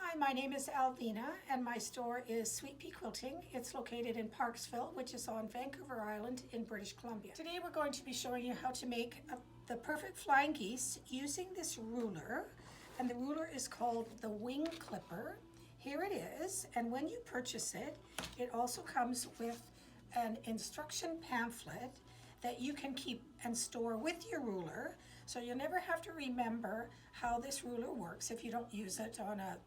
Hi, my name is Alvina and my store is Sweet Pea Quilting. It's located in Parksville, which is on Vancouver Island in British Columbia. Today we're going to be showing you how to make the perfect flying geese using this ruler, and the ruler is called the wing clipper. Here it is, and when you purchase it, it also comes with an instruction pamphlet that you can keep and store with your ruler, so you'll never have to remember how this ruler works if you don't use it on a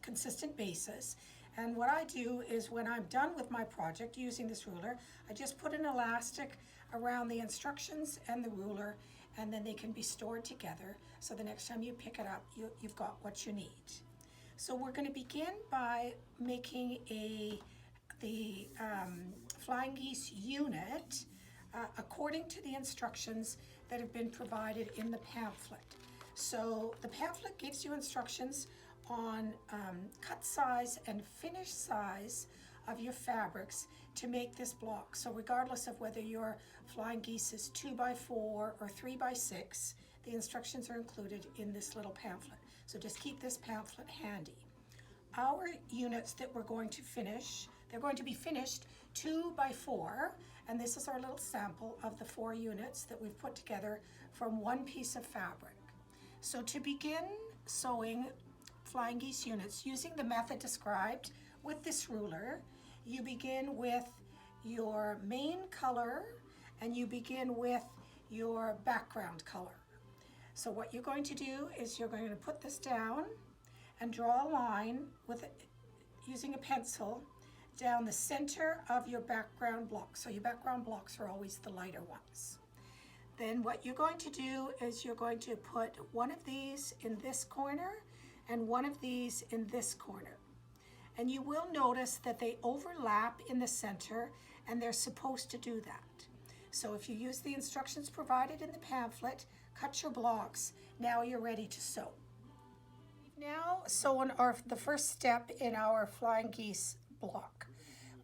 consistent basis. And what I do is when I'm done with my project using this ruler, I just put an elastic around the instructions and the ruler, and then they can be stored together, so the next time you pick it up, you've got what you need. So we're going to begin by making the flying geese unit according to the instructions that have been provided in the pamphlet. So the pamphlet gives you instructions on cut size and finish size of your fabrics to make this block. So regardless of whether your flying geese is 2x4 or 3x6, the instructions are included in this little pamphlet. So just keep this pamphlet handy. Our units that we're going to finish, they're going to be finished 2x4, and this is our little sample of the 4 units that we've put together from one piece of fabric. So to begin sewing flying geese units using the method described with this ruler, you begin with your main color and you begin with your background color. So what you're going to do is you're going to put this down and draw a line with using a pencil down the center of your background block. So your background blocks are always the lighter ones. Then what you're going to do is you're going to put one of these in this corner and one of these in this corner. And you will notice that they overlap in the center, and they're supposed to do that. So if you use the instructions provided in the pamphlet, cut your blocks, now you're ready to sew. We've now sewn the first step in our flying geese block.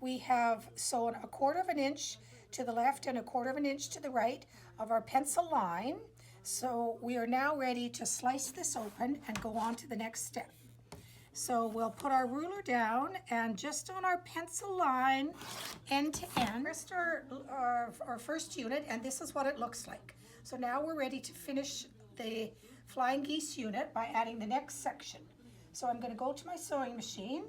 We have sewn 1/4 inch to the left and 1/4 inch to the right of our pencil line. So we are now ready to slice this open and go on to the next step. So we'll put our ruler down, and just on our pencil line, end to end, first our first unit, and this is what it looks like. So now we're ready to finish the flying geese unit by adding the next section. So I'm going to go to my sewing machine.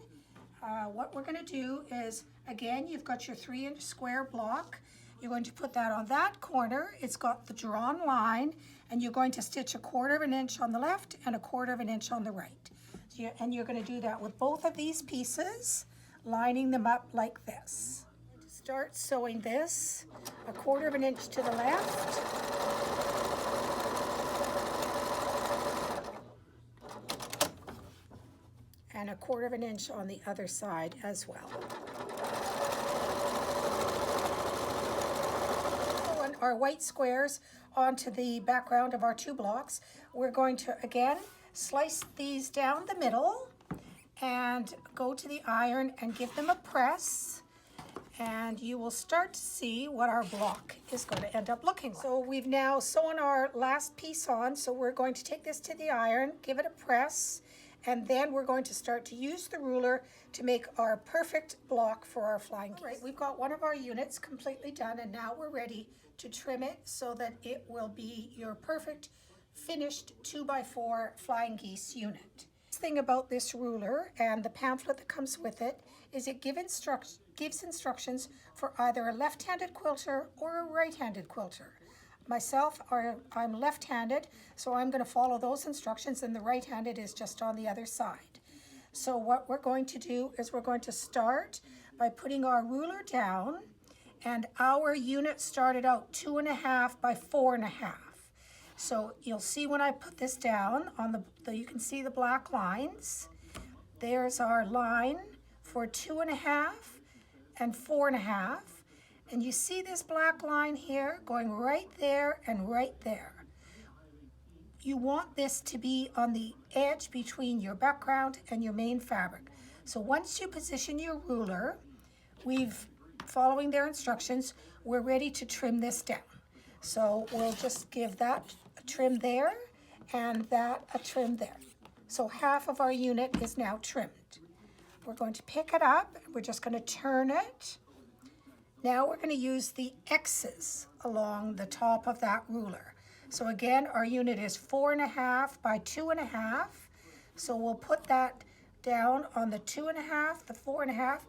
What we're going to do is, again, you've got your 3-inch square block. You're going to put that on that corner. It's got the drawn line, and you're going to stitch 1/4 inch on the left and 1/4 inch on the right. And you're going to do that with both of these pieces, lining them up like this. Start sewing this 1/4 inch to the left. And 1/4 inch on the other side as well. Our white squares onto the background of our 2 blocks. We're going to again slice these down the middle and go to the iron and give them a press, and you will start to see what our block is going to end up looking like. So we've now sewn our last piece on, so we're going to take this to the iron, give it a press, and then we're going to start to use the ruler to make our perfect block for our flying geese. All right, we've got one of our units completely done, and now we're ready to trim it so that it will be your perfect finished 2x4 flying geese unit. The thing about this ruler and the pamphlet that comes with it is it gives instructions for either a left-handed quilter or a right-handed quilter. Myself, I'm left-handed, so I'm going to follow those instructions, and the right-handed is just on the other side. So what we're going to do is we're going to start by putting our ruler down, and our unit started out 2.5 by 4.5. So you'll see when I put this down on you can see the black lines. There's our line for 2.5 and 4.5. And you see this black line here going right there and right there. You want this to be on the edge between your background and your main fabric. So once you position your ruler, following their instructions, we're ready to trim this down. So we'll just give that a trim there and that a trim there. So half of our unit is now trimmed. We're going to pick it up. We're just going to turn it. Now we're going to use the X's along the top of that ruler. So again, our unit is 4.5 by 2.5. So we'll put that down on the 2.5, the 4.5.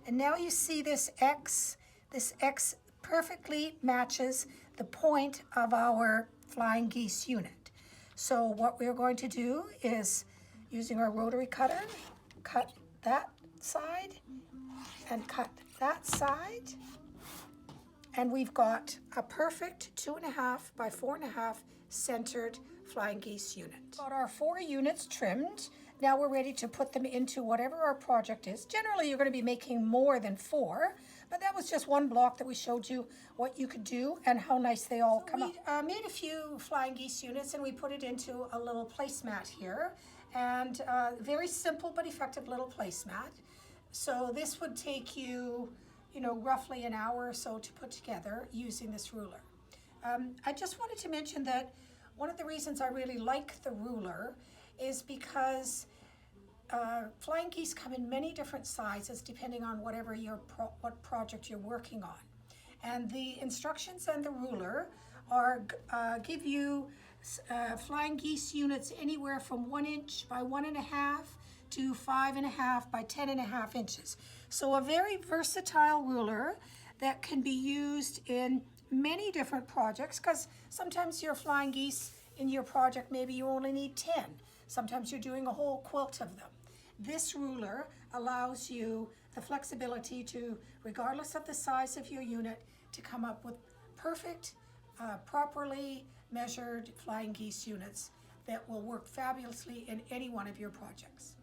And now you see this X perfectly matches the point of our flying geese unit. So what we're going to do is, using our rotary cutter, cut that side and cut that side. And we've got a perfect 2.5 by 4.5 centered flying geese unit. Got our 4 units trimmed. Now we're ready to put them into whatever our project is. Generally, you're going to be making more than 4, but that was just one block that we showed you what you could do and how nice they all come out. We made a few flying geese units and we put it into a little placemat here, and very simple but effective little placemat. So this would take you, roughly an hour or so to put together using this ruler. I just wanted to mention that one of the reasons I really like the ruler is because flying geese come in many different sizes depending on whatever what project you're working on. And the instructions and the ruler give you flying geese units anywhere from 1 inch by 1.5 to 5.5 by 10.5 inches. So a very versatile ruler that can be used in many different projects, because sometimes you're flying geese in your project, maybe you only need 10. Sometimes you're doing a whole quilt of them. This ruler allows you the flexibility to, regardless of the size of your unit, to come up with perfect, properly measured flying geese units that will work fabulously in any one of your projects.